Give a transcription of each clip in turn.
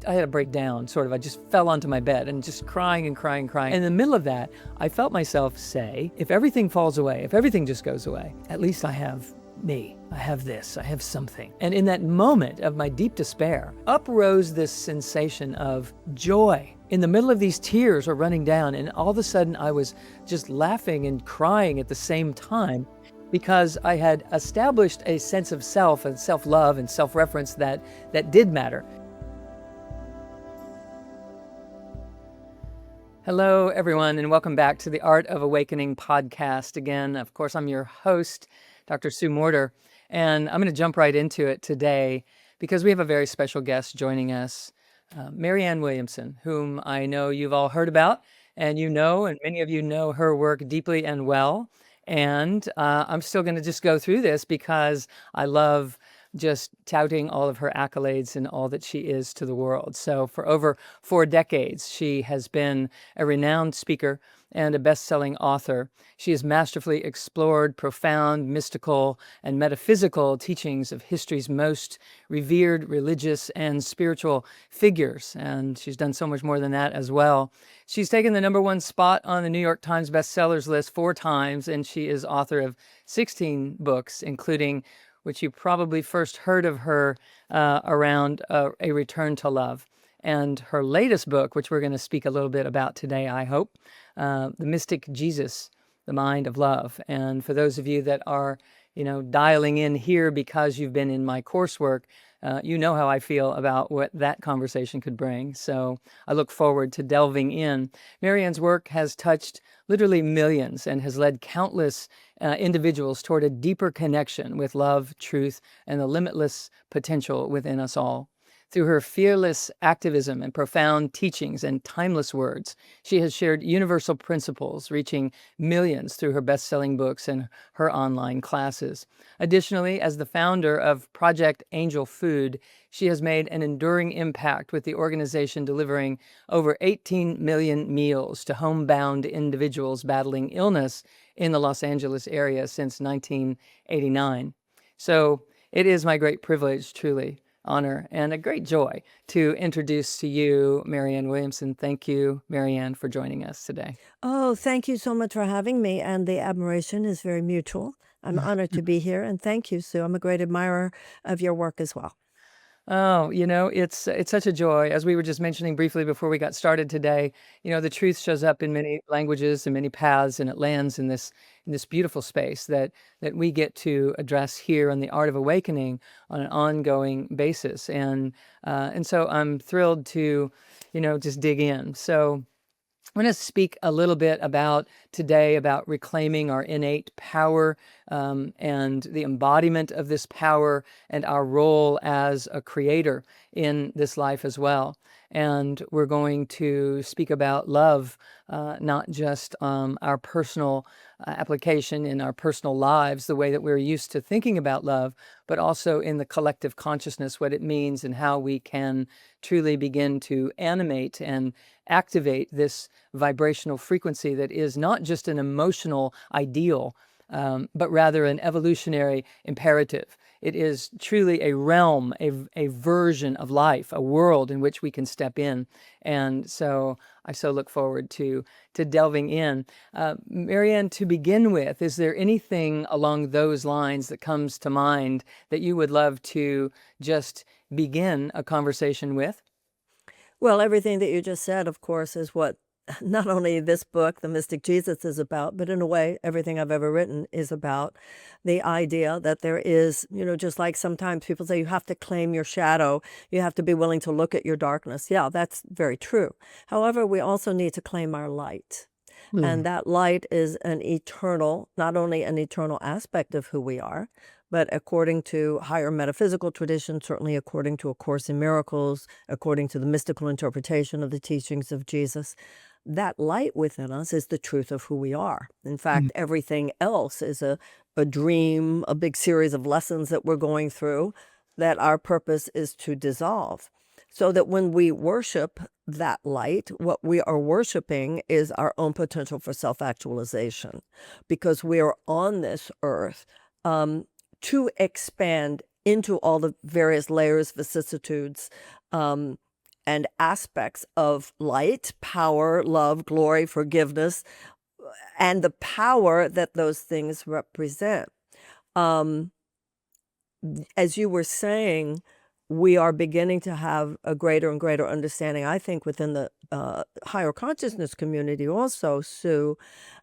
I had a breakdown, sort of. I just fell onto my bed and just crying and crying and crying. And in the middle of that, I felt myself say, if everything falls away, if everything just goes away, at least I have me. I have this. I have something. And in that moment of my deep despair, up rose this sensation of joy. In the middle of these tears were running down, and all of a sudden I was just laughing and crying at the same time, because I had established a sense of self and self-love and self-reference that did matter. Hello, everyone, and welcome back to the Art of Awakening podcast. Again, of course, I'm your host, Dr. Sue Morter, and I'm going to jump right into it today because we have a very special guest joining us, Marianne Williamson, whom I know you've all heard about, and many of you know her work deeply and well. And I'm still going to just go through this because I love just touting all of her accolades and all that she is to the world. So for over 4 decades, she has been a renowned speaker and a best-selling author. She has masterfully explored profound, mystical, and metaphysical teachings of history's most revered religious and spiritual figures. And she's done so much more than that as well. She's taken the #1 spot on the New York Times bestsellers list 4 times, and she is author of 16 books, including, which you probably first heard of her around A Return to Love. And her latest book, which we're going to speak a little bit about today, I hope, The Mystic Jesus, The Mind of Love. And for those of you that are, dialing in here because you've been in my coursework, you know how I feel about what that conversation could bring. So I look forward to delving in. Marianne's work has touched literally millions and has led countless individuals toward a deeper connection with love, truth, and the limitless potential within us all. Through her fearless activism and profound teachings and timeless words, she has shared universal principles, reaching millions through her best-selling books and her online classes. Additionally, as the founder of Project Angel Food, she has made an enduring impact with the organization delivering over 18 million meals to homebound individuals battling illness in the Los Angeles area since 1989. So it is my great privilege, truly, honor, and a great joy to introduce to you Marianne Williamson. Thank you, Marianne, for joining us today. Oh, thank you so much for having me, and the admiration is very mutual. I'm honored to be here, and thank you, Sue. I'm a great admirer of your work as well. Oh, it's such a joy. As we were just mentioning briefly before we got started today, the truth shows up in many languages and many paths, and it lands in this beautiful space that we get to address here on the Art of Awakening on an ongoing basis. And so I'm thrilled to, just dig in. So I'm going to speak a little bit today about reclaiming our innate power and the embodiment of this power and our role as a creator in this life as well. And we're going to speak about love, not just our personal application in our personal lives, the way that we're used to thinking about love, but also in the collective consciousness, what it means and how we can truly begin to animate and activate this vibrational frequency that is not just an emotional ideal, but rather an evolutionary imperative. It is truly a realm, a version of life, a world in which we can step in. And so I so look forward to delving in. Marianne, to begin with, is there anything along those lines that comes to mind that you would love to just begin a conversation with? Well, everything that you just said, of course, is what not only this book, The Mystic Jesus, is about, but in a way, everything I've ever written is about the idea that there is, just like sometimes people say you have to claim your shadow, you have to be willing to look at your darkness. Yeah, that's very true. However, we also need to claim our light. And that light is not only an eternal aspect of who we are, but according to higher metaphysical tradition, certainly according to A Course in Miracles, according to the mystical interpretation of the teachings of Jesus, that light within us is the truth of who we are. In fact, everything else is a dream, a big series of lessons that we're going through that our purpose is to dissolve. So that when we worship that light, what we are worshiping is our own potential for self-actualization, because we are on this earth to expand into all the various layers, vicissitudes, and aspects of light, power, love, glory, forgiveness, and the power that those things represent. As you were saying, we are beginning to have a greater and greater understanding, I think, within the higher consciousness community also, Sue.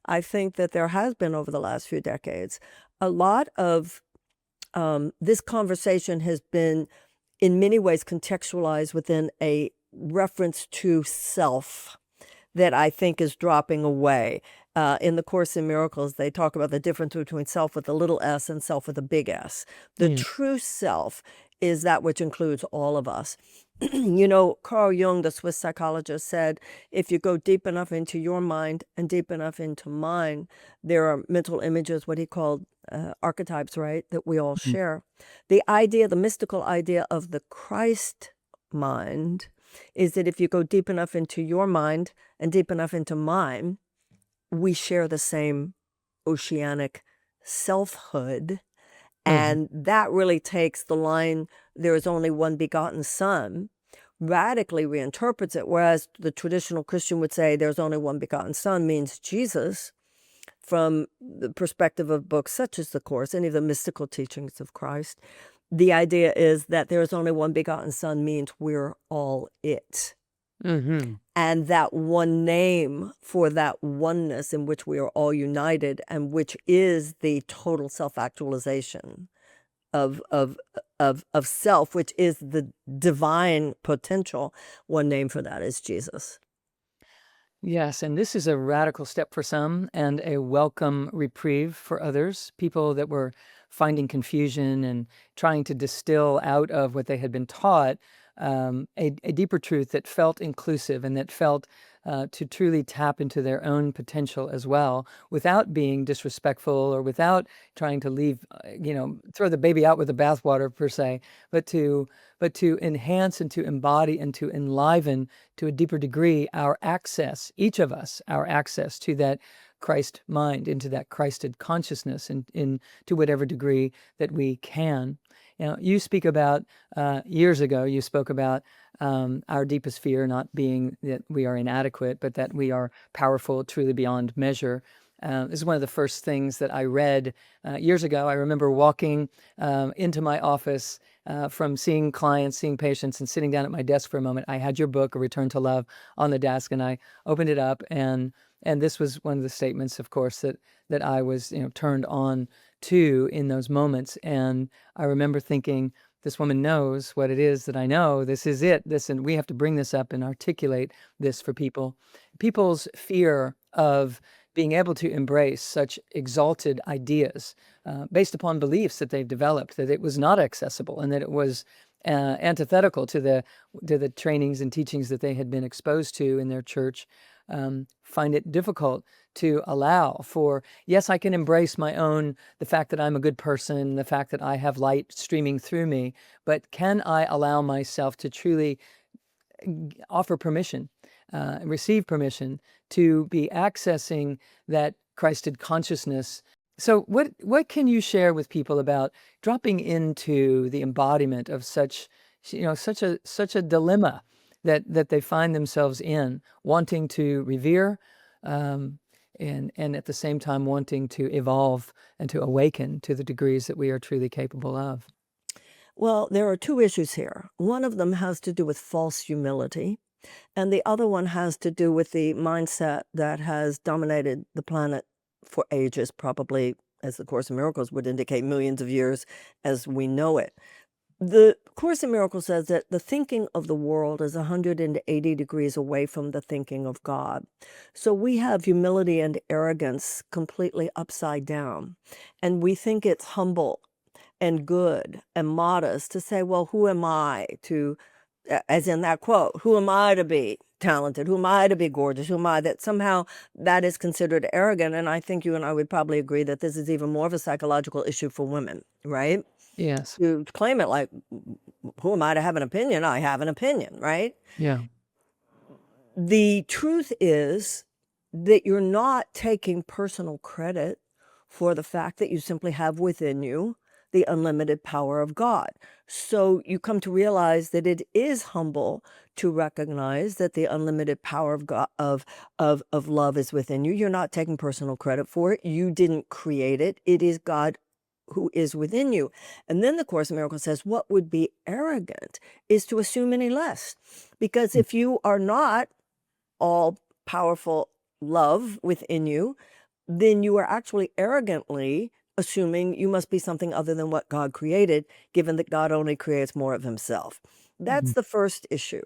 I think that there has been, over the last few decades, a lot of this conversation has been in many ways contextualized within a reference to self that I think is dropping away. In the Course in Miracles, they talk about the difference between self with a little s and self with a big S. The Yeah. true self is that which includes all of us. You know, Carl Jung, the Swiss psychologist, said, if you go deep enough into your mind and deep enough into mine, there are mental images, what he called archetypes, right, that we all Mhm. share. The idea, the mystical idea of the Christ mind is that if you go deep enough into your mind and deep enough into mine, we share the same oceanic selfhood. Mhm. And that really takes the line, there is only one begotten Son, radically reinterprets it. Whereas the traditional Christian would say there's only one begotten Son means Jesus, from the perspective of books such as the Course, any of the mystical teachings of Christ. The idea is that there is only one begotten Son means we're all it. Mhm. And that one name for that oneness in which we are all united, and which is the total self-actualization of self, which is the divine potential, one name for that is Jesus. Yes, and this is a radical step for some and a welcome reprieve for others, people that were finding confusion and trying to distill out of what they had been taught a deeper truth that felt inclusive and that felt to truly tap into their own potential as well, without being disrespectful or without trying to leave, throw the baby out with the bathwater per se, but to enhance and to embody and to enliven to a deeper degree our access, each of us, our access to that Christ mind, into that Christed consciousness, and in to whatever degree that we can. You speak about years ago. You spoke about our deepest fear not being that we are inadequate, but that we are powerful, truly beyond measure. This is one of the first things that I read years ago. I remember walking into my office from seeing clients, seeing patients, and sitting down at my desk for a moment. I had your book, A Return to Love, on the desk, and I opened it up, and this was one of the statements, of course, that I was turned on to in those moments. And I remember thinking, this woman knows what it is that I know. This is it. And we have to bring this up and articulate this for people. People's fear of being able to embrace such exalted ideas based upon beliefs that they've developed, that it was not accessible and that it was antithetical to the trainings and teachings that they had been exposed to in their church, find it difficult to allow for, yes, I can embrace the fact that I'm a good person, the fact that I have light streaming through me, but can I allow myself to truly offer permission, receive permission to be accessing that Christed consciousness? So what can you share with people about dropping into the embodiment of such a dilemma that they find themselves in, wanting to revere, and at the same time wanting to evolve and to awaken to the degrees that we are truly capable of? Well, there are two issues here. One of them has to do with false humility, and the other one has to do with the mindset that has dominated the planet for ages, probably, as the Course in Miracles would indicate, millions of years as we know it. The Course in Miracles says that the thinking of the world is 180 degrees away from the thinking of God. So we have humility and arrogance completely upside down. And we think it's humble and good and modest to say, well, who am I to, as in that quote, who am I to be talented? Who am I to be gorgeous? Who am I? That somehow that is considered arrogant. And I think you and I would probably agree that this is even more of a psychological issue for women, right? Yes. To claim it like, who am I to have an opinion? I have an opinion, right? Yeah. The truth is that you're not taking personal credit for the fact that you simply have within you the unlimited power of God. So you come to realize that it is humble to recognize that the unlimited power of God, of love is within you. You're not taking personal credit for it. You didn't create it. It is God who is within you. And then the Course in Miracles says, what would be arrogant is to assume any less. Because if you are not all powerful love within you, then you are actually arrogantly assuming you must be something other than what God created, given that God only creates more of himself. That's Mhm. the first issue.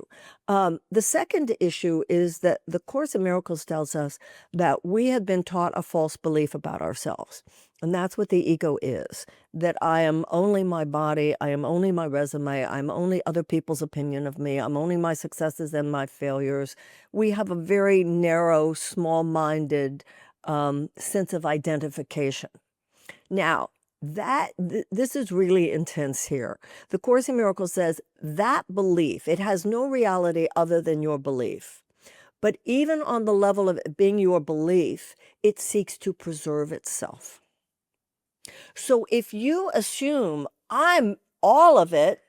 The second issue is that the Course in Miracles tells us that we have been taught a false belief about ourselves. And that's what the ego is, that I am only my body, I am only my resume, I'm only other people's opinion of me, I'm only my successes and my failures. We have a very narrow, small-minded sense of identification. Now, this is really intense here. The Course in Miracles says that belief, it has no reality other than your belief. But even on the level of it being your belief, it seeks to preserve itself. So if you assume I'm all of it,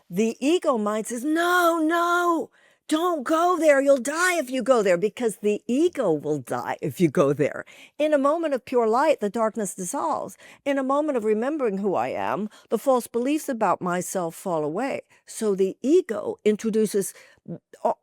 the ego mind says, no, no, don't go there. You'll die if you go there, because the ego will die if you go there. In a moment of pure light, the darkness dissolves. In a moment of remembering who I am, the false beliefs about myself fall away. So the ego introduces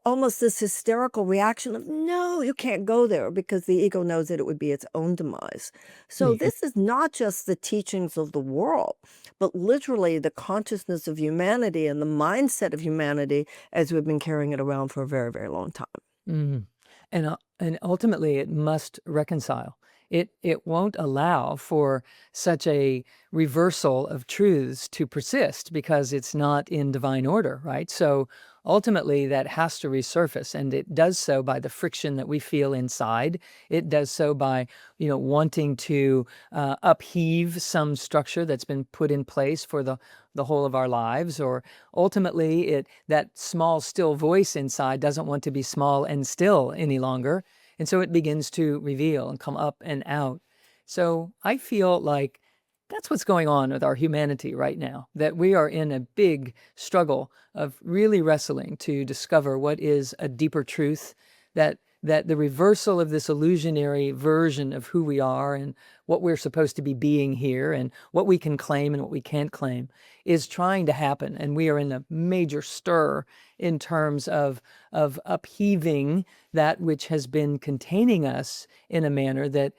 almost this hysterical reaction of, no, you can't go there, because the ego knows that it would be its own demise. So Yeah. this is not just the teachings of the world, but literally the consciousness of humanity and the mindset of humanity as we've been carrying it around for a very, very long time. Mhm. And ultimately, it must reconcile. It won't allow for such a reversal of truths to persist because it's not in divine order, right? So ultimately, that has to resurface, and it does so by the friction that we feel inside. It does so by, wanting to upheave some structure that's been put in place for the whole of our lives, or ultimately that small still voice inside doesn't want to be small and still any longer, and so it begins to reveal and come up and out. So I feel like that's what's going on with our humanity right now, that we are in a big struggle of really wrestling to discover what is a deeper truth, that the reversal of this illusionary version of who we are and what we're supposed to be being here and what we can claim and what we can't claim is trying to happen. And we are in a major stir in terms of upheaving that which has been containing us in a manner that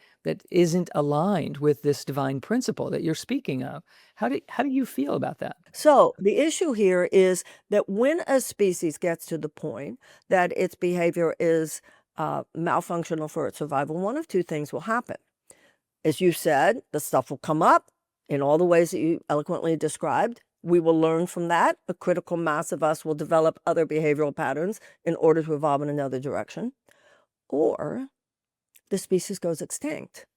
isn't aligned with this divine principle that you're speaking of. How do you feel about that? So the issue here is that when a species gets to the point that its behavior is malfunctional for its survival, one of two things will happen. As you said, the stuff will come up in all the ways that you eloquently described. We will learn from that. A critical mass of us will develop other behavioral patterns in order to evolve in another direction. Or the species goes extinct.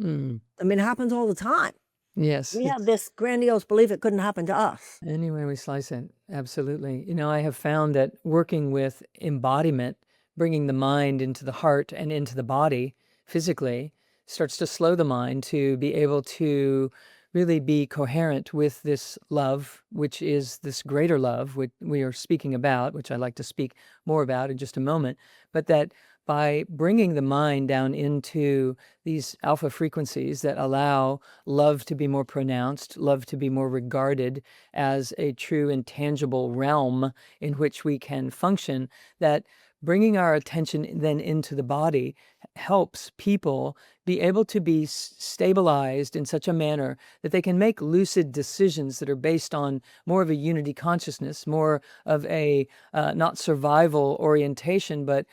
Mm. I mean, it happens all the time. Yes, We have it's this grandiose belief it couldn't happen to us. any way we slice it. Absolutely. I have found that working with embodiment, bringing the mind into the heart and into the body physically, starts to slow the mind to be able to really be coherent with this love, which is this greater love, which we are speaking about, which I'd like to speak more about in just a moment. But that by bringing the mind down into these alpha frequencies that allow love to be more pronounced, love to be more regarded as a true intangible realm in which we can function, that bringing our attention then into the body helps people be able to be stabilized in such a manner that they can make lucid decisions that are based on more of a unity consciousness, more of a not survival orientation, but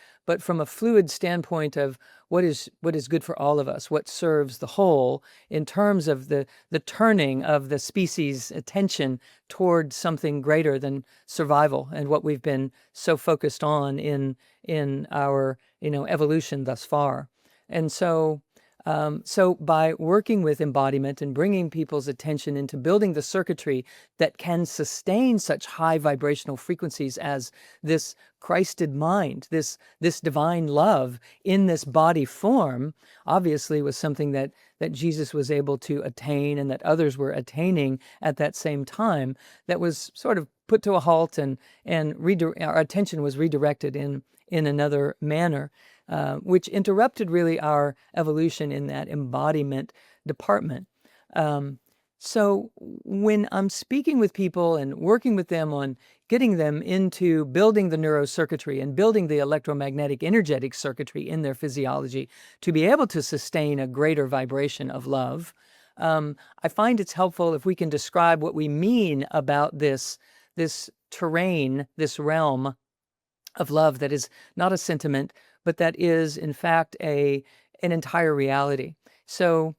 from a fluid standpoint of what is good for all of us, what serves the whole in terms of the turning of the species' attention toward something greater than survival and what we've been so focused on in our evolution thus far. And so So by working with embodiment and bringing people's attention into building the circuitry that can sustain such high vibrational frequencies as this Christed mind, this divine love in this body form, obviously was something that Jesus was able to attain and that others were attaining at that same time, that was sort of put to a halt, and our attention was redirected in another manner, which interrupted really our evolution in that embodiment department. So when I'm speaking with people and working with them on getting them into building the neurocircuitry and building the electromagnetic energetic circuitry in their physiology to be able to sustain a greater vibration of love, I find it's helpful if we can describe what we mean about this terrain, this realm of love that is not a sentiment, but that is in fact an entire reality. So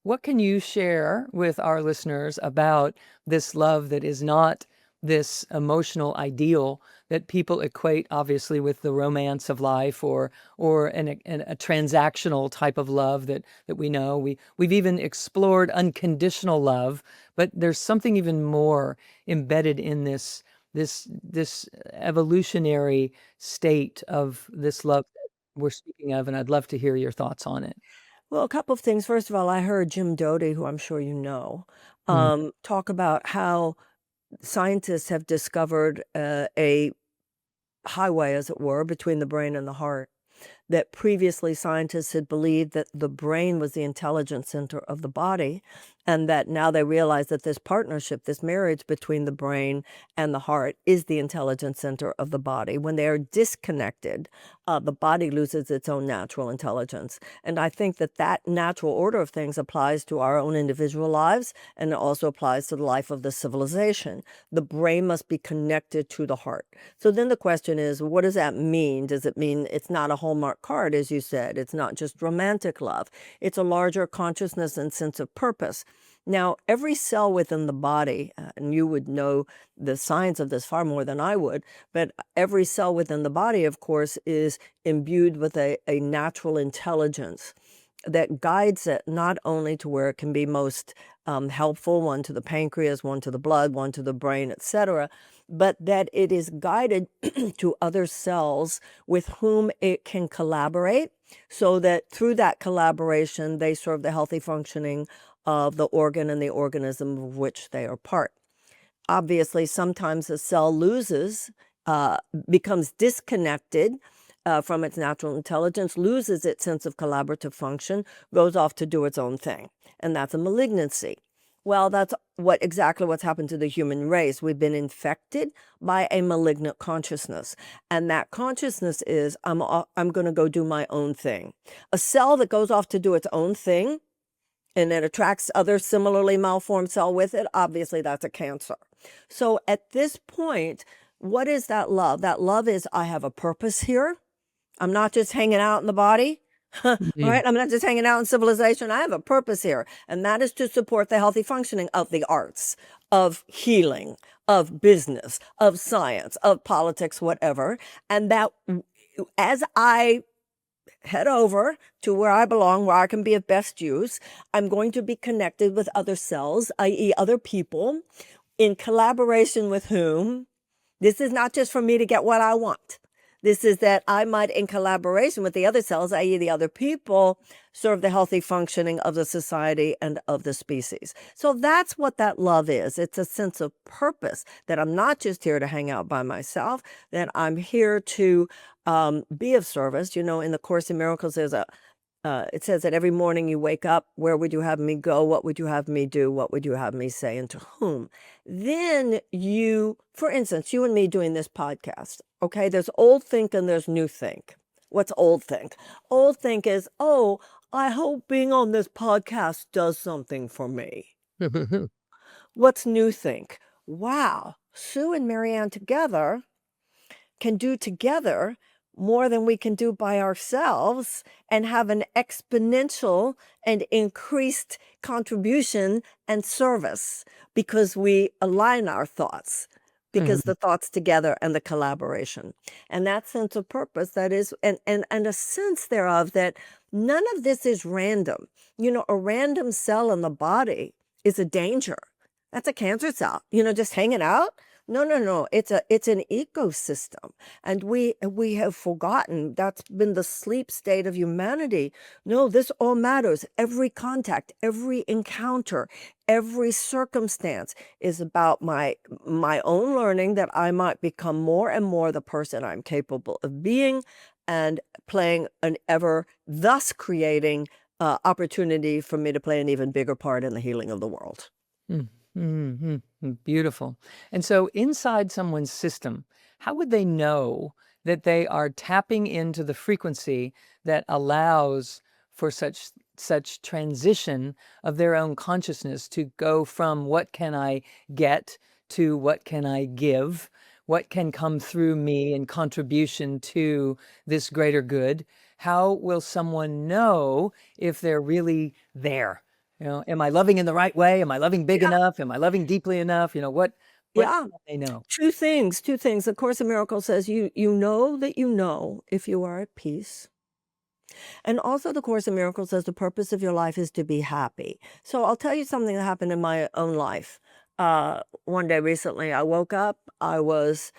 what can you share with our listeners about this love that is not this emotional ideal that people equate obviously with the romance of life, or a transactional type of love that we know? We've even explored unconditional love, but there's something even more embedded in this evolutionary state of this love that we're speaking of, and I'd love to hear your thoughts on it. Well, a couple of things. First of all, I heard Jim Doty, who I'm sure you know, Mm. talk about how scientists have discovered a highway, as it were, between the brain and the heart. That previously scientists had believed that the brain was the intelligence center of the body, and that now they realize that this partnership, this marriage between the brain and the heart is the intelligence center of the body. When they are disconnected, the body loses its own natural intelligence. And I think that that natural order of things applies to our own individual lives, and it also applies to the life of the civilization. The brain must be connected to the heart. So then the question is, what does that mean? Does it mean it's not a Hallmark card, as you said? It's not just romantic love. It's a larger consciousness and sense of purpose. Now, every cell within the body, and you would know the science of this far more than I would, but every cell within the body, of course, is imbued with a natural intelligence that guides it not only to where it can be most helpful, one to the pancreas, one to the blood, one to the brain, etc., but that it is guided to other cells with whom it can collaborate, so that through that collaboration, they serve the healthy functioning of the organ and the organism of which they are part. Obviously, sometimes a cell becomes disconnected from its natural intelligence, loses its sense of collaborative function, goes off to do its own thing, and that's a malignancy. Well, that's exactly what's happened to the human race. We've been infected by a malignant consciousness, and that consciousness is, I'm going to go do my own thing. A cell that goes off to do its own thing and it attracts other similarly malformed cell with it, obviously that's a cancer. So at this point, what is that love? That love is, I have a purpose here. I'm not just hanging out in the body, Mm. right? I'm not just hanging out in civilization. I have a purpose here, and that is to support the healthy functioning of the arts, of healing, of business, of science, of politics, whatever. And that as I head over to where I belong, where I can be of best use, I'm going to be connected with other cells, i.e. other people, in collaboration with whom this is not just for me to get what I want. This is that I might, in collaboration with the other cells, i.e. the other people, serve the healthy functioning of the society and of the species. So that's what that love is. It's a sense of purpose, that I'm not just here to hang out by myself, that I'm here to be of service. You know, in the Course in Miracles, there's it says that every morning you wake up, where would you have me go? What would you have me do? What would you have me say? And to whom? Then you, for instance, you and me doing this podcast, okay? There's old think and there's new think. What's old think? Old think is, oh, I hope being on this podcast does something for me. What's new think? Wow, Sue and Marianne together can do together more than we can do by ourselves, and have an exponential and increased contribution and service, because we align our thoughts, because Mhm. the thoughts together and the collaboration. And that sense of purpose, that is, and a sense thereof that None of this is random. A random cell in the body is a danger. That's a cancer cell, just hanging out. No, no, no. It's an ecosystem. And we have forgotten that's been the sleep state of humanity. No, this all matters. Every contact, every encounter, every circumstance is about my own learning, that I might become more and more the person I'm capable of being, and playing thus creating opportunity for me to play an even bigger part in the healing of the world. Beautiful. And so inside someone's system, how would they know that they are tapping into the frequency that allows for such transition of their own consciousness to go from what can I get to what can I give? What can come through me in contribution to this greater good? How will someone know if they're really there? Am I loving in the right way? Am I loving big Yeah, enough? Am I loving deeply enough? What yeah. can they know? Two things. The Course in Miracles says you know that you know if you are at peace. And also the Course in Miracles says the purpose of your life is to be happy. So I'll tell you something that happened in my own life. One day recently, I woke up, I was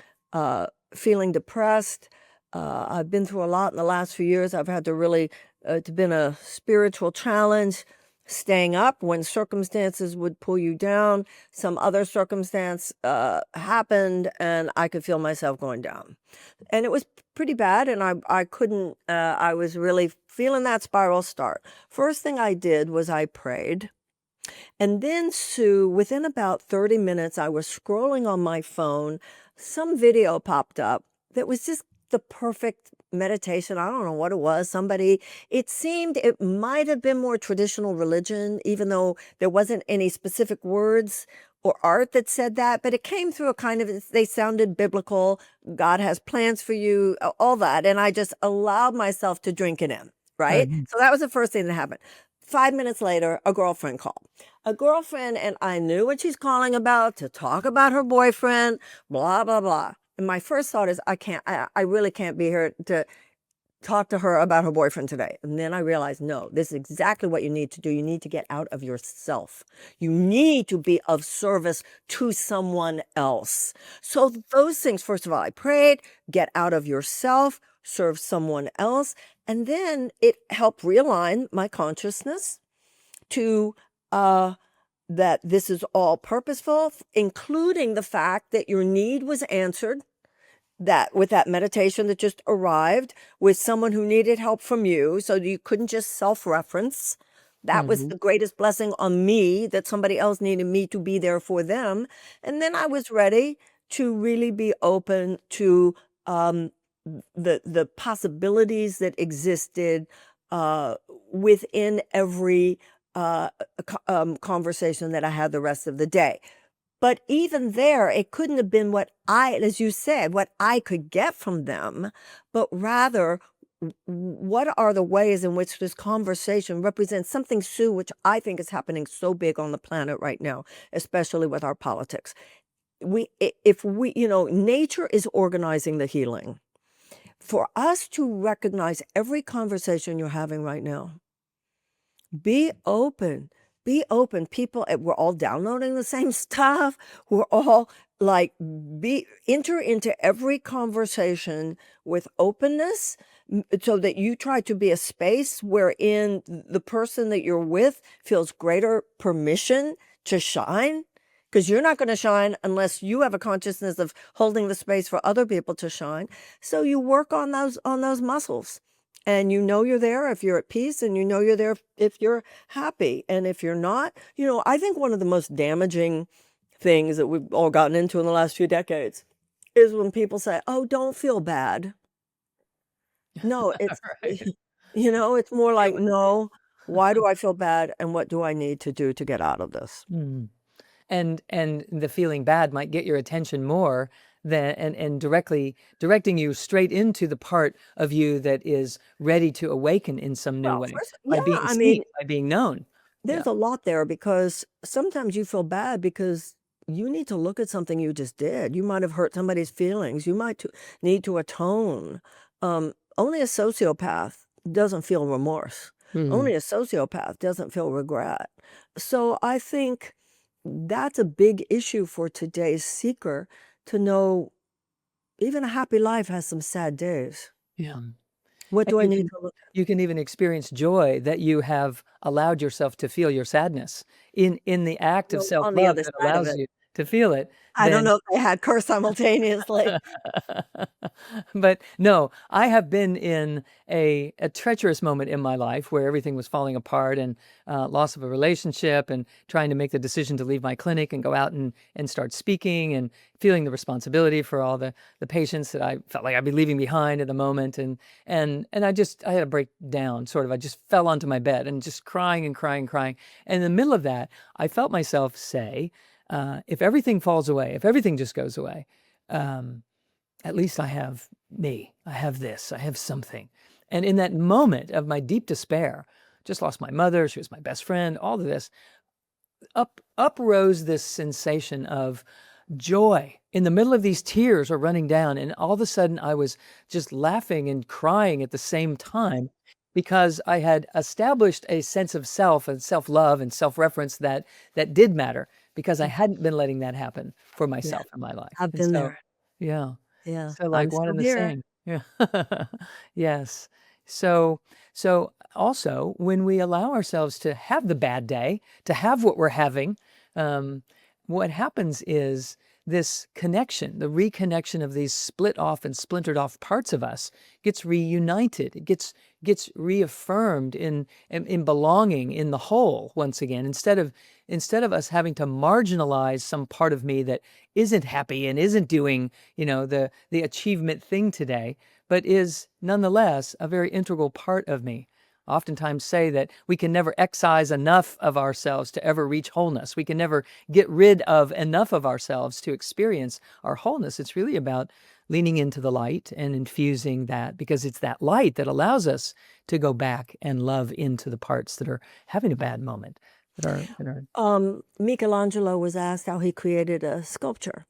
feeling depressed. I've been through a lot in the last few years. I've had to really, it's been a spiritual challenge, staying up when circumstances would pull you down. Some other circumstance happened, and I could feel myself going down. And it was pretty bad, and I couldn't, I was really feeling that spiral start. First thing I did was I prayed. And then, Sue, within about 30 minutes, I was scrolling on my phone. Some video popped up that was just the perfect meditation. I don't know what it was. It seemed it might have been more traditional religion, even though there wasn't any specific words or art that said that, but it came through they sounded biblical. God has plans for you, all that. And I just allowed myself to drink it in, right? Right. So that was the first thing that happened. 5 minutes later, a girlfriend called. And I knew what she's calling about, to talk about her boyfriend, blah, blah, blah. And my first thought is, I really can't be here to talk to her about her boyfriend today. And then I realized, no, this is exactly what you need to do. You need to get out of yourself. You need to be of service to someone else. So those things, first of all, I prayed, get out of yourself, serve someone else. And then it helped realign my consciousness to that this is all purposeful, including the fact that your need was answered, that with that meditation that just arrived with someone who needed help from you, so you couldn't just self-reference. That was Mhm. the greatest blessing on me, that somebody else needed me to be there for them. And then I was ready to really be open to the possibilities that existed within every conversation that I had the rest of the day. But even there, it couldn't have been as you said, what I could get from them, but rather, what are the ways in which this conversation represents something, Sue, which I think is happening so big on the planet right now, especially with our politics. If we, nature is organizing the healing. For us to recognize every conversation you're having right now, be open. Be open. People, we're all downloading the same stuff. We're all like, enter into every conversation with openness, so that you try to be a space wherein the person that you're with feels greater permission to shine. Because you're not going to shine unless you have a consciousness of holding the space for other people to shine. So you work on those muscles. And you're there if you're at peace, and you're there if you're happy. And if you're not, I think one of the most damaging things that we've all gotten into in the last few decades is when people say, "Oh, don't feel bad." No, it's, Right. it's more Feel like, it. "No, why do I feel bad, and what do I need to do to get out of this?" Mm. And the feeling bad might get your attention more than and directing you straight into the part of you that is ready to awaken in some new Well, way, first, by yeah, being I seen, mean, by being known. Yeah. there's a lot there, because sometimes you feel bad because you need to look at something you just did. You might have hurt somebody's feelings. You might need to atone. Only a sociopath doesn't feel remorse. Mm. Only a sociopath doesn't feel regret. So I think that's a big issue for today's seeker, to know even a happy life has some sad days. Yeah. What And do I need to look at? you can even experience joy that you have allowed yourself to feel your sadness in the act of No, on the self-love other that side of allows it. you to feel it, I don't then know if they had curse simultaneously. But no, I have been in a treacherous moment in my life where everything was falling apart, and loss of a relationship, and trying to make the decision to leave my clinic and go out and start speaking, and feeling the responsibility for all the patients that I felt like I'd be leaving behind at the moment. And I had a breakdown, sort of. I just fell onto my bed and just crying and crying and crying. And in the middle of that, I felt myself say, if everything falls away, if everything just goes away, at least I have me. I have this. I have something. And in that moment of my deep despair, just lost my mother. She was my best friend. All of this, up rose this sensation of joy. In the middle of these tears are running down, and all of a sudden I was just laughing and crying at the same time, because I had established a sense of self and self-love and self-reference that did matter, because I hadn't been letting that happen for Yeah, myself in my life. I've And been so, there. yeah. Yeah, So, I'm like one still and the here. same. Yeah. Yes. So also, when we allow ourselves to have the bad day, to have what we're having, um, what happens is this connection, the reconnection of these split off and splintered off parts of us, gets reunited. It gets reaffirmed in belonging in the whole once again, instead of us having to marginalize some part of me that isn't happy and isn't doing, the achievement thing today, but is nonetheless a very integral part of me. Oftentimes say that we can never excise enough of ourselves to ever reach wholeness. We can never get rid of enough of ourselves to experience our wholeness. It's really about leaning into the light and infusing that, because it's that light that allows us to go back and love into the parts that are having a bad moment, that are Michelangelo was asked how he created a sculpture,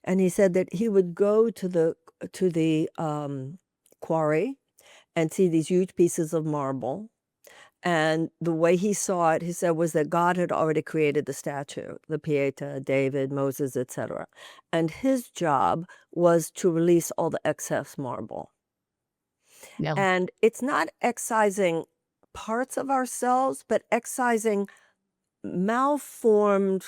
and he said that he would go to the quarry and see these huge pieces of marble. And the way he saw it, he said, was that God had already created the statue, the Pieta, David, Moses, etc. And his job was to release all the excess marble. yeah. And it's not excising parts of ourselves, but excising malformed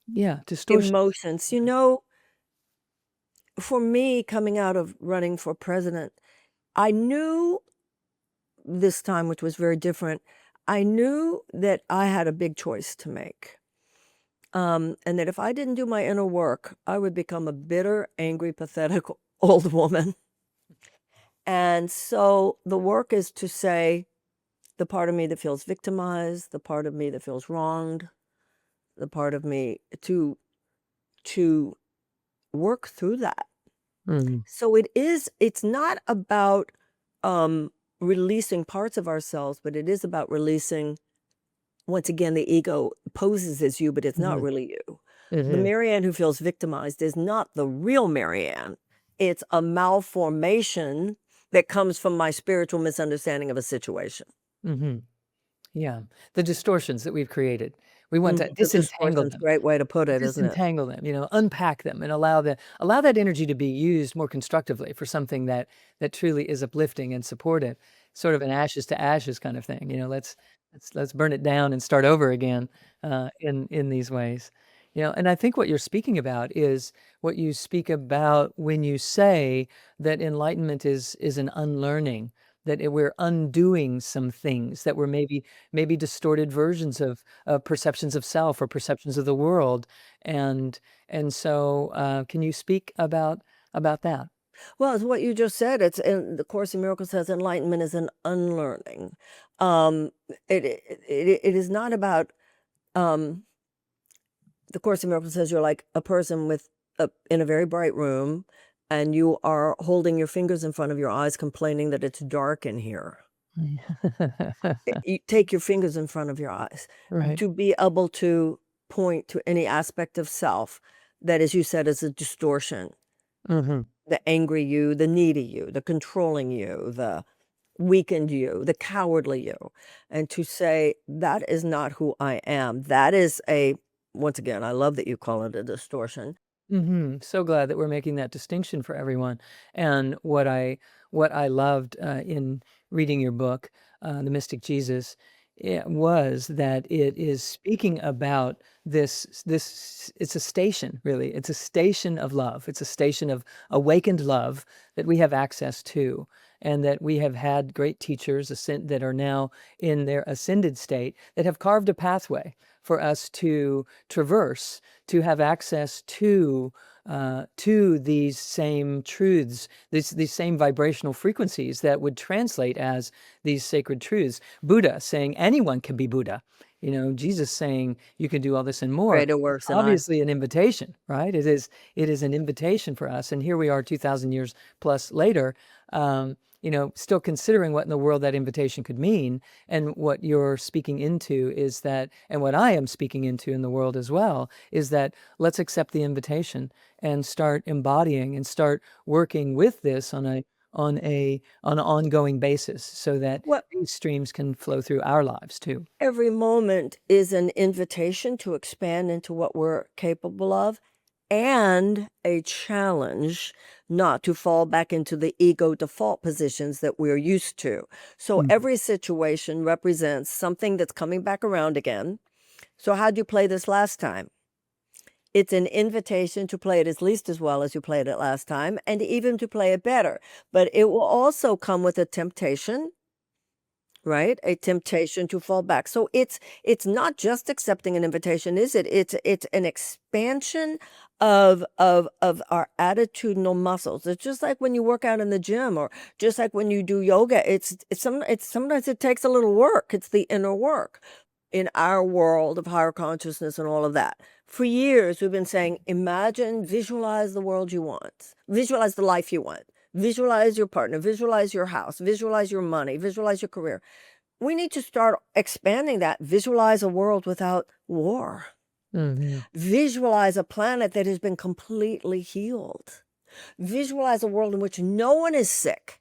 Yeah, distortions. emotions. You know, for me, coming out of running for president, I knew this time, which was very different, I knew that I had a big choice to make. And that if I didn't do my inner work, I would become a bitter, angry, pathetic old woman. And so the work is to say, the part of me that feels victimized, the part of me that feels wronged, the part of me to work through that. Mm. So it's not about releasing parts of ourselves, but it is about releasing, once again, the ego poses as you, but it's not Mhm. really you. It The is. Marianne who feels victimized is not the real Marianne. It's a malformation that comes from my spiritual misunderstanding of a situation. Mhm. Yeah. The distortions that we've created. We want to The disentangle distortion's a them. great way to put it, isn't it? Disentangle them, unpack them, and allow that energy to be used more constructively for something that truly is uplifting and supportive, sort of an ashes to ashes kind of thing. Let's burn it down and start over again, in these ways. And I think what you're speaking about is what you speak about when you say that enlightenment is an unlearning, that we're undoing some things that were maybe distorted versions of perceptions of self or perceptions of the world. And so, can you speak about that? Well, it's what you just said. It's in the Course in Miracles says enlightenment is an unlearning. It is not about the Course in Miracles says you're like a person in a very bright room, and you are holding your fingers in front of your eyes, complaining that it's dark in here. You take your fingers in front of your eyes Right. to be able to point to any aspect of self that, as you said, is a distortion. Hmm. The angry you, the needy you, the controlling you, the weakened you, the cowardly you, and to say, that is not who I am. That is once again, I love that you call it a distortion. So glad that we're making that distinction for everyone. And what I loved in reading your book, The Mystic Jesus, it was that it is speaking about this. It's a station, really. It's a station of love. It's a station of awakened love that we have access to, and that we have had great teachers that are now in their ascended state that have carved a pathway for us to traverse, to have access to these same truths, these same vibrational frequencies that would translate as these sacred truths. Buddha saying anyone can be Buddha. Jesus saying you can do all this and more. Greater It's works than I. obviously an invitation, right? It is an invitation for us. And here we are 2,000 years plus later, still considering what in the world that invitation could mean. And what you're speaking into is that, and what I am speaking into in the world as well, is that let's accept the invitation and start embodying and start working with this on an ongoing basis, so that Well, these streams can flow through our lives too. every moment is an invitation to expand into what we're capable of, and a challenge not to fall back into the ego default positions that we're used to. So Mm. every situation represents something that's coming back around again. So how'd you play this last time? It's an invitation to play it at least as well as you played it last time, and even to play it better. But it will also come with a temptation, right? A temptation to fall back. So it's not just accepting an invitation, is it? It's an expansion of our attitudinal muscles. It's just like when you work out in the gym, or just like when you do yoga. It's sometimes it takes a little work. It's the inner work in our world of higher consciousness and all of that. For years, we've been saying, imagine, visualize the world you want, visualize the life you want, visualize your partner, visualize your house, visualize your money, visualize your career. We need to start expanding that. Visualize a world without war. Hmm. Visualize a planet that has been completely healed. Visualize a world in which no one is sick.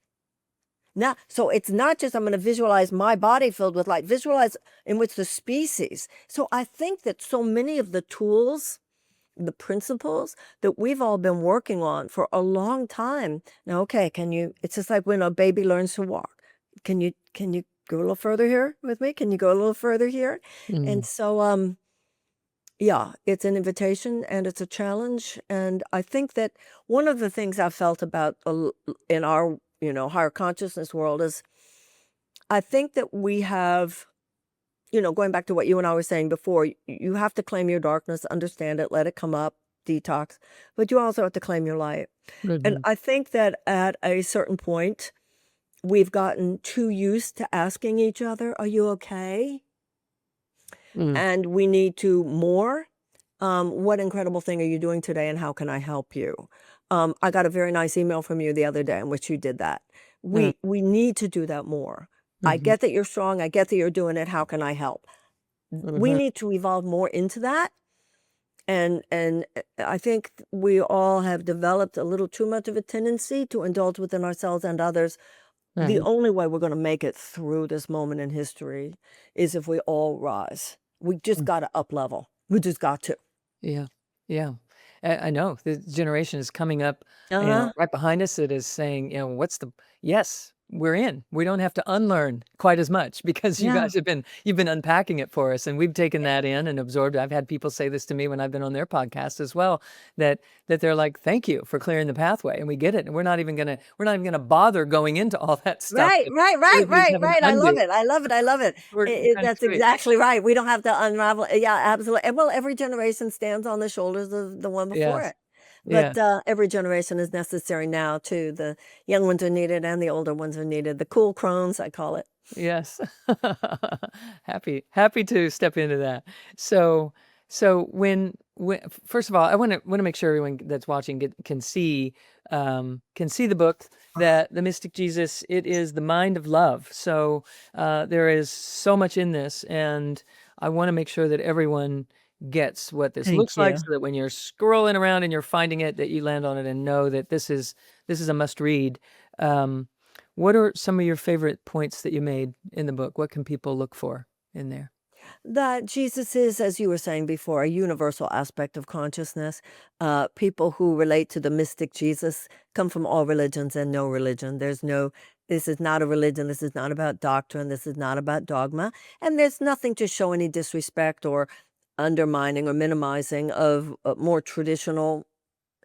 Now, so it's not just I'm going to visualize my body filled with light, visualize in which the species. So I think that so many of the tools, the principles that we've all been working on for a long time. Now, okay, it's just like when a baby learns to walk. Can you go a little further here with me? Can you go a little further here? And so, yeah, it's an invitation and it's a challenge. And I think that one of the things I felt about in our, higher consciousness world is I think that we have, going back to what you and I were saying before, you have to claim your darkness, understand it, let it come up, detox, but you also have to claim your light. And Hmm. I think that at a certain point, we've gotten too used to asking each other, are you okay? Mm. And we need to more. What incredible thing are you doing today, and how can I help you? I got a very nice email from you the other day in which you did that. Mm. We need to do that more. I Mhm. get that you're strong. I get that you're doing it. How can I help? We Mhm. need to evolve more into that. And I think we all have developed a little too much of a tendency to indulge within ourselves and others. The Mhm. only way we're going to make it through this moment in history is if we all rise. We just Mm. got to up level. We just got to. Yeah. Yeah. I know the generation is coming up, Uh-huh. right behind us. It is saying, yes, we're in. We don't have to unlearn quite as much because you Yeah. guys you've been unpacking it for us, and we've taken that in and absorbed. I've had people say this to me when I've been on their podcast as well, that they're like, "Thank you for clearing the pathway," and we get it, and we're not even gonna bother going into all that stuff Right, that right, other right, things right, have an right. I love undo. it. I love it. I love it. We're kind of That's sweet. exactly right. We don't have to unravel. Yeah, absolutely. And well, every generation stands on the shoulders of the one before Yes. it. Yeah. But every generation is necessary now too. The young ones are needed and the older ones are needed. The cool crones, I call it. Yes. Happy to step into that. So when first of all, I wanna make sure everyone that's watching can see the book, that The Mystic Jesus. It is the mind of love. So there is so much in this, and I wanna make sure that everyone gets what this Thank looks like, you. so that when you're scrolling around and you're finding it, that you land on it and know that this is a must read. Um, what are some of your favorite points that you made in the book? What can people look for in there? That Jesus is, as you were saying before, a universal aspect of consciousness. People who relate to the mystic Jesus come from all religions and no religion. This is not a religion. This is not about doctrine. This is not about dogma. And there's nothing to show any disrespect or undermining or minimizing of more traditional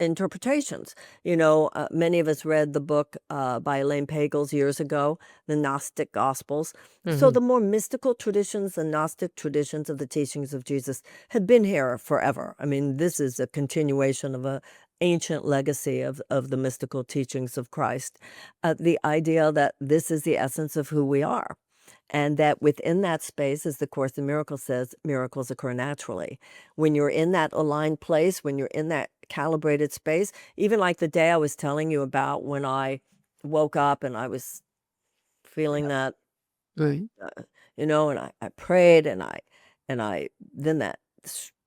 interpretations. Many of us read the book by Elaine Pagels years ago, The Gnostic Gospels. So Mhm. the more mystical traditions, the Gnostic traditions of the teachings of Jesus have been here forever. I mean, this is a continuation of a ancient legacy of the mystical teachings of Christ. The idea that this is the essence of who we are. And that within that space, as the Course in Miracles says, miracles occur naturally. When you're in that aligned place, when you're in that calibrated space, even like the day I was telling you about when I woke up and I was feeling that, Right. and I prayed and I, then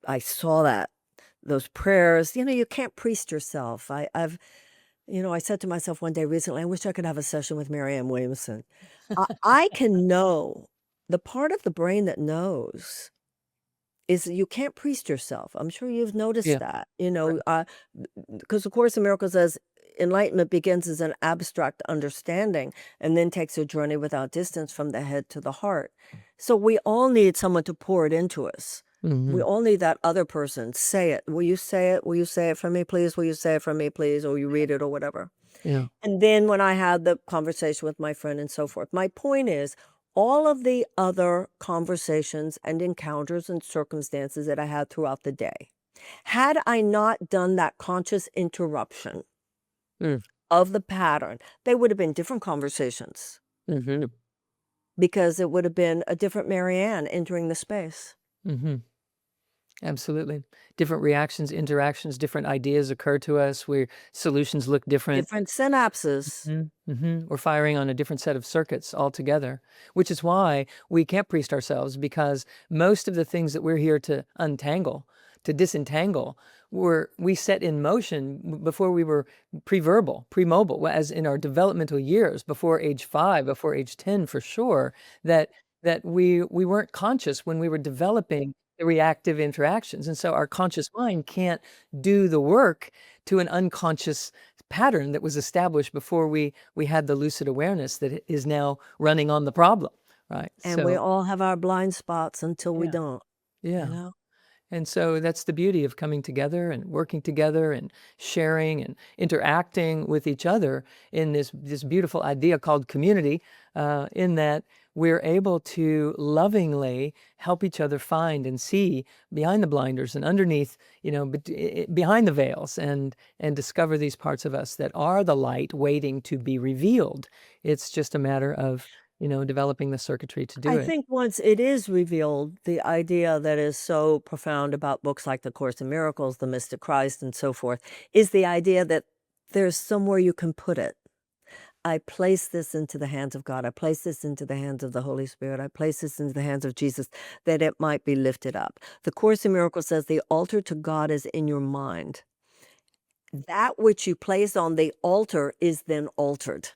I saw that, those prayers, you can't priest yourself. I said to myself one day recently, I wish I could have a session with Marianne Williamson. I can know the part of the brain that knows is that you can't priest yourself. I'm sure you've noticed Yeah. that, Right. because the Course in Miracles says enlightenment begins as an abstract understanding and then takes a journey without distance from the head to the heart. So we all need someone to pour it into us. We Mhm. all need that other person. Say it. Will you say it? Will you say it for me, please? Will you say it for me, please? Or you read it or whatever. Yeah. And then when I had the conversation with my friend and so forth, my point is all of the other conversations and encounters and circumstances that I had throughout the day, had I not done that conscious interruption Mm. of the pattern, they would have been different conversations Mhm. because it would have been a different Marianne entering the space. Mhm. Absolutely. Different reactions, interactions, different ideas occur to us where solutions look different. Different synapses. Mhm, mhm. We're firing on a different set of circuits altogether, which is why we can't priest ourselves, because most of the things that we're here to untangle, to disentangle, we set in motion before we were pre-verbal, pre-mobile, as in our developmental years, before age 5, before age 10 for sure, that we weren't conscious when we were developing the reactive interactions. And so our conscious mind can't do the work to an unconscious pattern that was established before we had the lucid awareness that is now running on the problem, right? And we So all have our blind spots until we yeah, don't, you yeah. know? And so that's the beauty of coming together and working together and sharing and interacting with each other in this beautiful idea called community, in that we're able to lovingly help each other find and see behind the blinders and underneath, behind the veils, and discover these parts of us that are the light waiting to be revealed. It's just a matter of, developing the circuitry to do I it. think once it is revealed, the idea that is so profound about books like The Course in Miracles, The Mystic Christ, and so forth, is the idea that there's somewhere you can put it. I place this into the hands of God. I place this into the hands of the Holy Spirit. I place this into the hands of Jesus, that it might be lifted up. The Course in Miracles says the altar to God is in your mind. That which you place on the altar is then altered.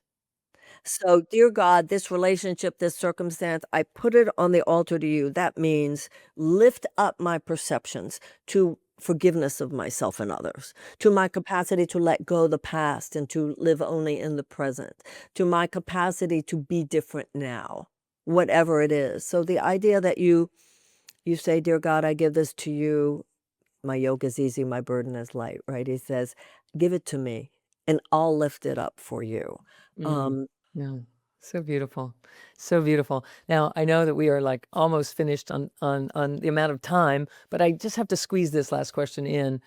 So, dear God, this relationship, this circumstance, I put it on the altar to you. That means lift up my perceptions to forgiveness of myself and others, to my capacity to let go the past and to live only in the present, to my capacity to be different now, whatever it is. So the idea that you say, dear God, I give this to you. My yoke is easy, my burden is light, right? He says, give it to me and I'll lift it up for you. Mm. Um, Yeah. So beautiful. So beautiful. Now, I know that we are like almost finished on the amount of time, but I just have to squeeze this last question in.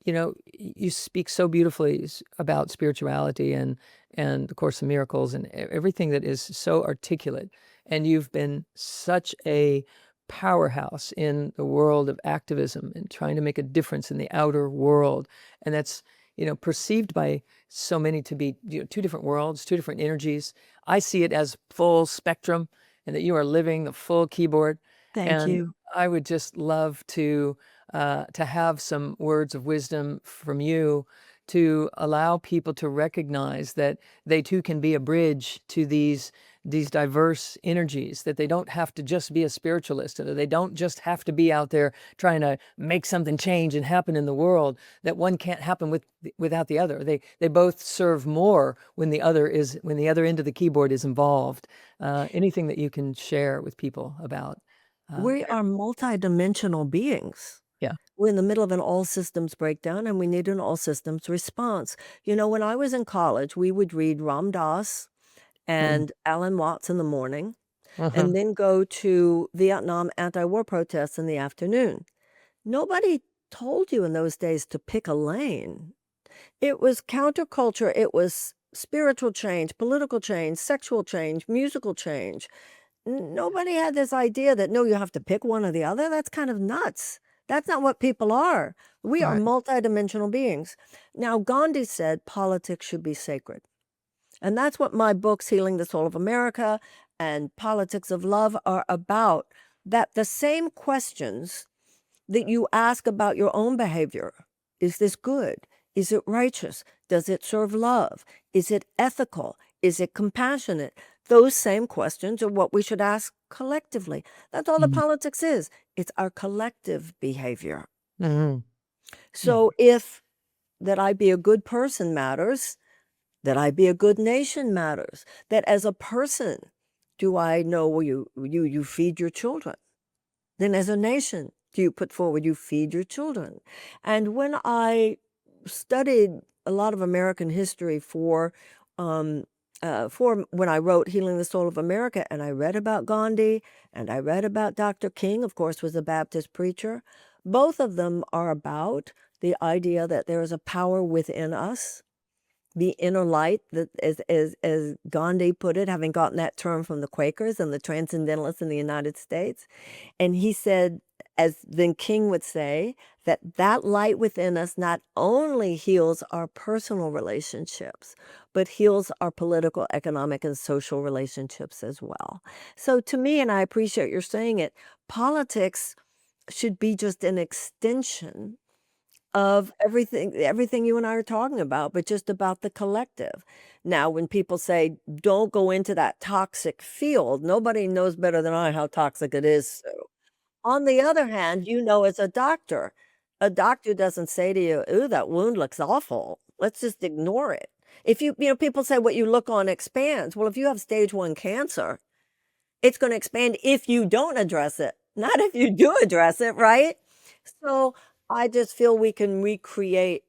You speak so beautifully about spirituality and the Course in Miracles and everything that is so articulate. And you've been such a powerhouse in the world of activism and trying to make a difference in the outer world. And that's, perceived by so many to be, two different worlds, two different energies. I see it as full spectrum, and that you are living the full keyboard. Thank And you. I would just love to have some words of wisdom from you to allow people to recognize that they too can be a bridge to these diverse energies, that they don't have to just be a spiritualist, or they don't just have to be out there trying to make something change and happen in the world, that one can't happen without the other. They both serve more when the other end of the keyboard is involved. Anything that you can share with people about We there? are multidimensional beings. Yeah. We're in the middle of an all systems breakdown and we need an all systems response. You know, when I was in college, we would read Ram Dass Mm. and Alan Watts in the morning Uh-huh. and then go to Vietnam anti war protests in the afternoon. Nobody told you in those days to pick a lane. It was counterculture, it was spiritual change, political change, sexual change, musical change. Nobody had this idea that, no, you have to pick one or the other. That's kind of nuts. That's not what people are. We are Right. multidimensional beings. Now, Gandhi said politics should be sacred. And that's what my books, Healing the Soul of America and Politics of Love, are about. That the same questions that you ask about your own behavior. Is this good? Is it righteous? Does it serve love? Is it ethical? Is it compassionate? Those same questions are what we should ask collectively. That's all the Mhm. politics is. It's our collective behavior. Mhm. Yeah. So if that I be a good person matters, that I be a good nation matters, that as a person, do I know you feed your children? Then as a nation, do you put forward you feed your children? And when I studied a lot of American history for when I wrote Healing the Soul of America, and I read about Gandhi and I read about Dr. King, of course, was a Baptist preacher. Both of them are about the idea that there is a power within us, the inner light, that as Gandhi put it, having gotten that term from the Quakers and the Transcendentalists in the United States. And he said, as then King would say, that that light within us not only heals our personal relationships, but heals our political, economic, and social relationships as well. So to me, and I appreciate your saying it, politics should be just an extension of everything you and I are talking about, but just about the collective. Now, when people say, "Don't go into that toxic field," nobody knows better than I how toxic it is, Sue. On the other hand, you know, as a doctor doesn't say to you, "Ooh, that wound looks awful. Let's just ignore it." If you know, people say what you look on expands. Well, if you have stage 1 cancer, it's gonna expand if you don't address it, not if you do address it, right? So, I just feel we can recreate,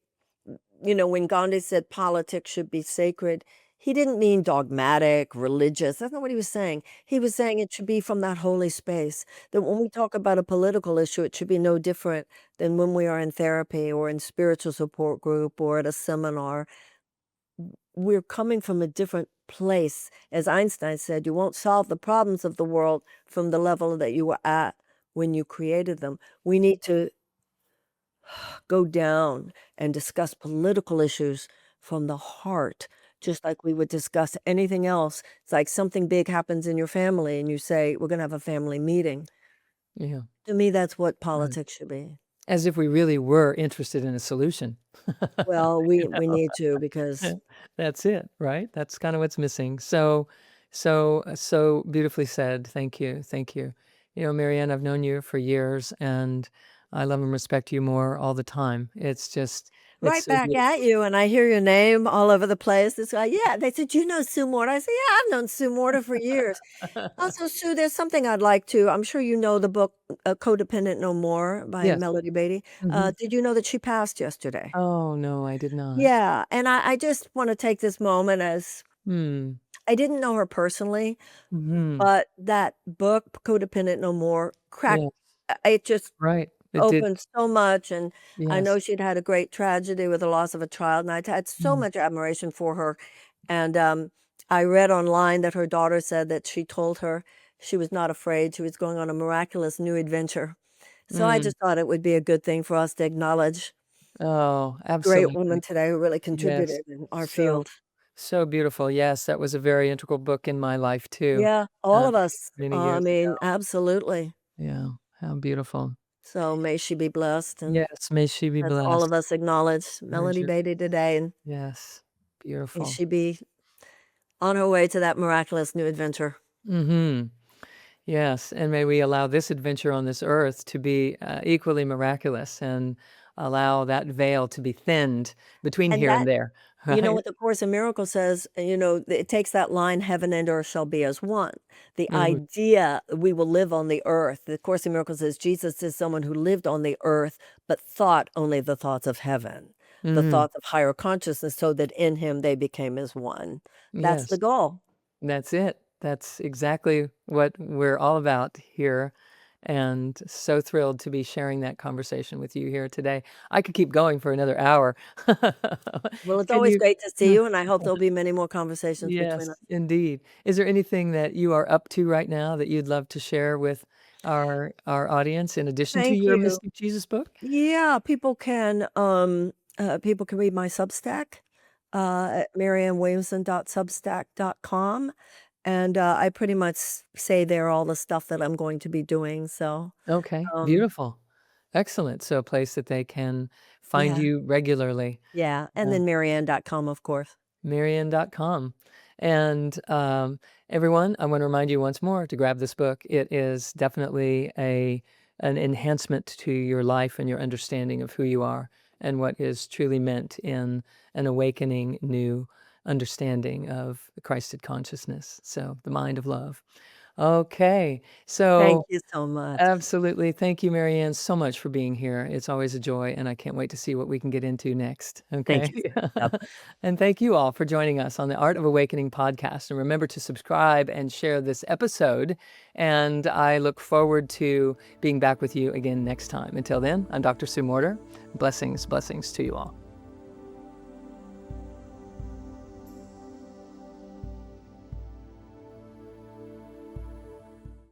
you know, when Gandhi said politics should be sacred, he didn't mean dogmatic, religious. That's not what he was saying. He was saying it should be from that holy space. That when we talk about a political issue, it should be no different than when we are in therapy or in spiritual support group or at a seminar. We're coming from a different place. As Einstein said, you won't solve the problems of the world from the level that you were at when you created them. We need to go down and discuss political issues from the heart, just like we would discuss anything else. It's like something big happens in your family and you say, "We're gonna have a family meeting." Yeah. To me, that's what Right. politics should be. As if we really were interested in a solution. Well, You we know? need to because That's it, right? That's kinda what's missing. So beautifully said. Thank you, thank you. You know, Marianne, I've known you for years, and I love and respect you more all the time. It's right so back at beautiful. you, and I hear your name all over the place. It's like, "Yeah." They said, "You know Sue Morter?" I said, "Yeah, I've known Sue Morter for years." Also, Sue, there's something I'd like to I'm sure you know the book, Codependent No More by Yes. Melody Beattie. Mhm. Did you know that she passed yesterday? Oh, no, I did not. Yeah, and I just wanna take this moment as Hmm. I didn't know her personally, Mhm. but that book, Codependent No More, cracked Yes. it just Right. It did. opened so much, and I Yes. know she'd had a great tragedy with the loss of a child, and I'd had so Mm. much admiration for her, and, I read online that her daughter said that she told her she was not afraid, she was going on a miraculous new adventure. So I Mm. just thought it would be a good thing for us to acknowledge Oh, great woman absolutely. today who really Yes. contributed in our So field. So beautiful. Yes, that was a very integral book in my life too, Yeah, all of us. many I years ago. mean, absolutely. Yeah. How beautiful. So may she be blessed, and Yes, may she be let's all of blessed. us acknowledge There's Melody your Beatty today, and yes. may Beautiful. she be on her way to that miraculous new adventure. Mhm. Yes, and may we allow this adventure on this earth to be, equally miraculous and allow that veil to be thinned between And here and that there, you know right? what the Course in Miracles says, it takes that line, "Heaven and earth shall be as one." The Mhm. idea we will live on the earth. The Course in Miracles says Jesus is someone who lived on the earth, but thought only the thoughts of heaven, the Mhm. thoughts of higher consciousness, so that in him they became as one. That's the Yes. goal. That's it. That's exactly what we're all about here, and so thrilled to be sharing that conversation with you here today. I could keep going for another hour. Well, it's Can always you great to see you, and I hope there'll be many more conversations between Yes, us. indeed. Is there anything that you are up to right now that you'd love to share with our audience in addition to Thank your you. Mystic Jesus book? Yeah, people can read my Substack, at mariannewilliamson.substack.com, and, I pretty much say there all the stuff that I'm going to be doing, so, Okay, um, beautiful. Excellent. So a place that they can find yeah, you regularly. yeah, and Uh, then marianne.com, of course. Marianne.com. And, everyone, I wanna remind you once more to grab this book. It is definitely an enhancement to your life and your understanding of who you are and what is truly meant in an awakening new understanding of the Christed consciousness, so the mind of love. Okay, Thank so you so much. absolutely. Thank you, Marianne, so much for being here. It's always a joy, and I can't wait to see what we can get into next. Thank Okay. you so much. God bless. And thank you all for joining us on the Art of Awakening podcast. And remember to subscribe and share this episode. And I look forward to being back with you again next time. Until then, I'm Dr. Sue Morter. Blessings, blessings to you all.